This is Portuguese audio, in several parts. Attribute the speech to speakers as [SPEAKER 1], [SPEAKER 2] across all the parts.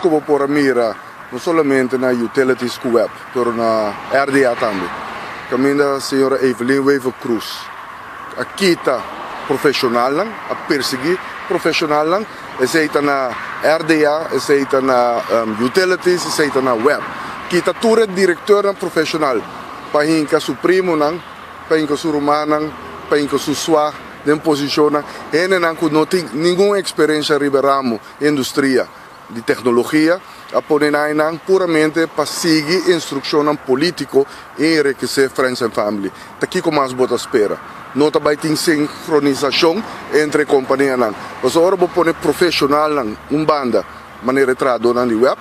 [SPEAKER 1] que vou pôr a mira, não somente na utilities com web, mas na RDA também. Caminho da senhora Evelyn Weaver Cruz. Aqui está profissional, a perseguir profissional, aceita na RDA, aceita na utilities, aceita na web. Aqui está tudo diretor profissional. Para hinca su primo, para hinca su romano, para hinca su sua, de posição, ele não tem nenhuma experiência riberamo indústria de tecnologia, a poder puramente para seguir instrução político e enriquecer friends and family. Aqui como as botas espera. Não também tem sincronização entre companhias. Mas agora vou pôr profissional banda, maneira traduzida na web,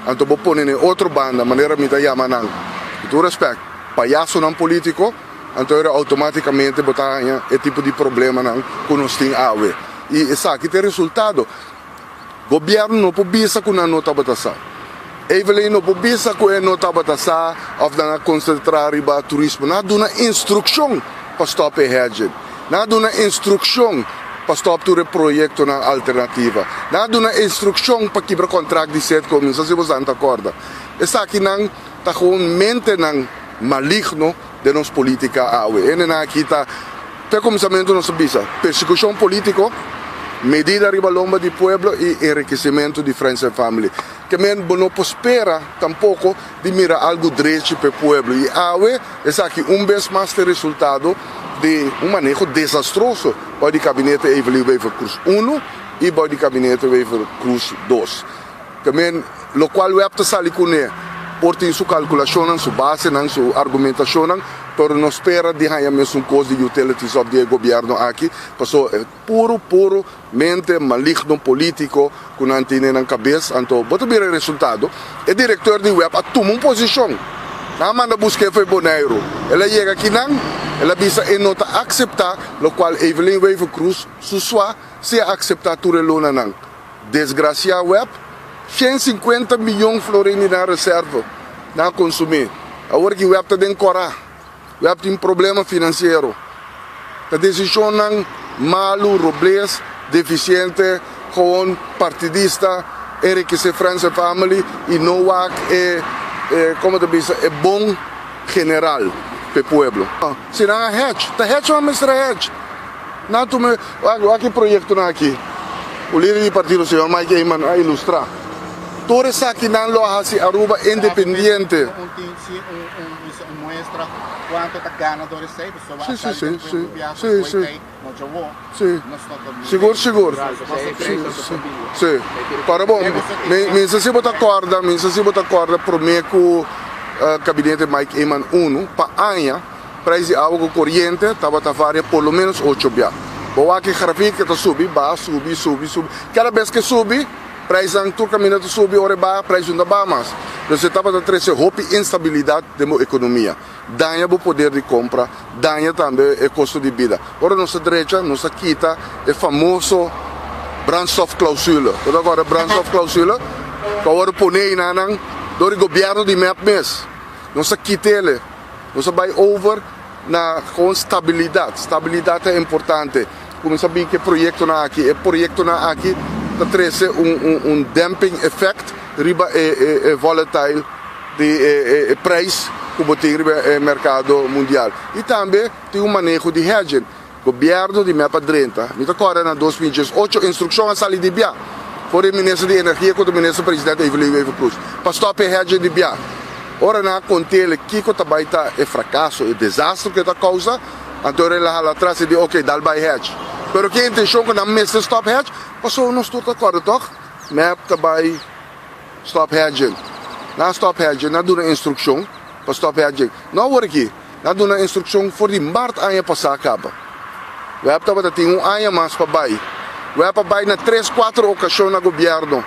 [SPEAKER 1] então vou pôr outra banda, maneira me chama com todo respeito, palhaço não político, então automaticamente botar esse tipo de problema que nós temos. E isso aqui tem resultado. O governo não pode pensar com a nota batassá. Evelyn não pode pensar com a nota batassá ou não concentrar riba turismo. Não dá uma instrução para stop a hedging. Não dá uma instrução para stop o projeto na alternativa. Não dá uma instrução para quebrar contrato de sete começas se você não acorda. Isso aqui não está com mente maligno de nossa política. E aqui está, até começamento não se pensa, persecução política, medida ribalomba di pueblo e enriquecimento di friends and family. Que não prospera tampouco de mirar algo direito para o pueblo. E é aqui vez mais tem resultado de manejo desastroso para o gabinete Evelyn Weaver Cruz 1 e para o gabinete Weaver Cruz 2. Também, o qual o EPTA sali com ele, por ter sua calculação, sua base, sua argumentação, mas não espera de ganhar mesmo coisa de utilities do governo aqui, passou puramente maligno político que não tem na cabeça, então, bota bem o resultado, o diretor de web toma uma posição, não manda buscar foi boneiro, ela chega aqui ela bisa e nota aceitar, o qual Evelyn Weaver Cruz, se aceitar tudo luna não, desgracia web, 150 milhões de florins na reserva, não consumir, agora que o web está dentro de Corá. O web tem problema financeiro. A decisão malo, robles, deficiente, com partidista, enriquecer friends and family e não é bom general para o povo. Se não é hedge, está hedge ou não é hedge? Não, aqui projeto aqui. O líder do partido, o senhor Mike Eyman, a ilustrar. Todo isso aqui não lo hace Aruba independiente.
[SPEAKER 2] Muestra quanto está ganadores sei,
[SPEAKER 1] Sim. Seguro. Sim. Para bom, se você botar corda, prometo o gabinete Mike Eyman 1 para año, preço algo corrente, estava varia por lo menos 8 bias. Boa que gráfico está subir. Cada vez que sube, preço do caminho sobe, ora vai, preço ainda vai mais. Você estava a trazer roupa e instabilidade da economia. Danha o poder de compra, danha também o custo de vida. Ora, nossa direita, nossa quita, é famoso Brandstoff Clausula. Agora, Brandstoff Clausula, que agora põe do governo de MEP mês. Nossa quita ele, nossa vai over com estabilidade. Estabilidade é importante. Como sabem que projeto aqui, está trazendo dumping effect, riba é volatile de preço que tem no mercado mundial. E também tem manejo de hedging. O governo de MEPA 30, me agora na 2018, instrução a sair de BIA. Por o ministro de Energia com o ministro presidente Evelyn Weaver Cruz. Para stop hedging de BIA. Ora, na contele, que também está é fracasso, é desastre que está causa, então ele lá atrás e diz, ok, dá by hedge. Pero que a intenção que não messe stop hedge, passou não estou de acordo, toch? MEP também stop hedging. Não stop hedging, não dá uma instrução para stop hedging. Não agora aqui, não dá uma instrução for de março ano passado acaba. O web estava tem ano mais para baixo. O web para baixo na 3, 4 ocasiões no governo.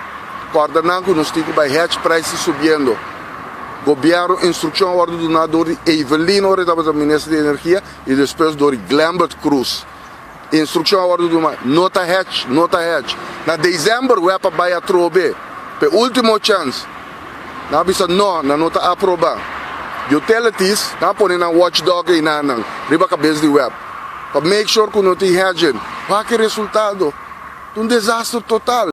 [SPEAKER 1] Coordenando que nós temos by hedge preço subindo. Governo instrução agora do nadador Evelyn, agora estava do ministro de Energia e depois do Glambert Cruz. Instrução agora do nota hedge. Na dezembro o web para baixo atrobe. Pe último chance. Na bisa não nota aprovar. Utilities, na põe na watchdog e na riba cabeça de web. Para make sure que não tem hedging. Qual que é o resultado? Um desastre total.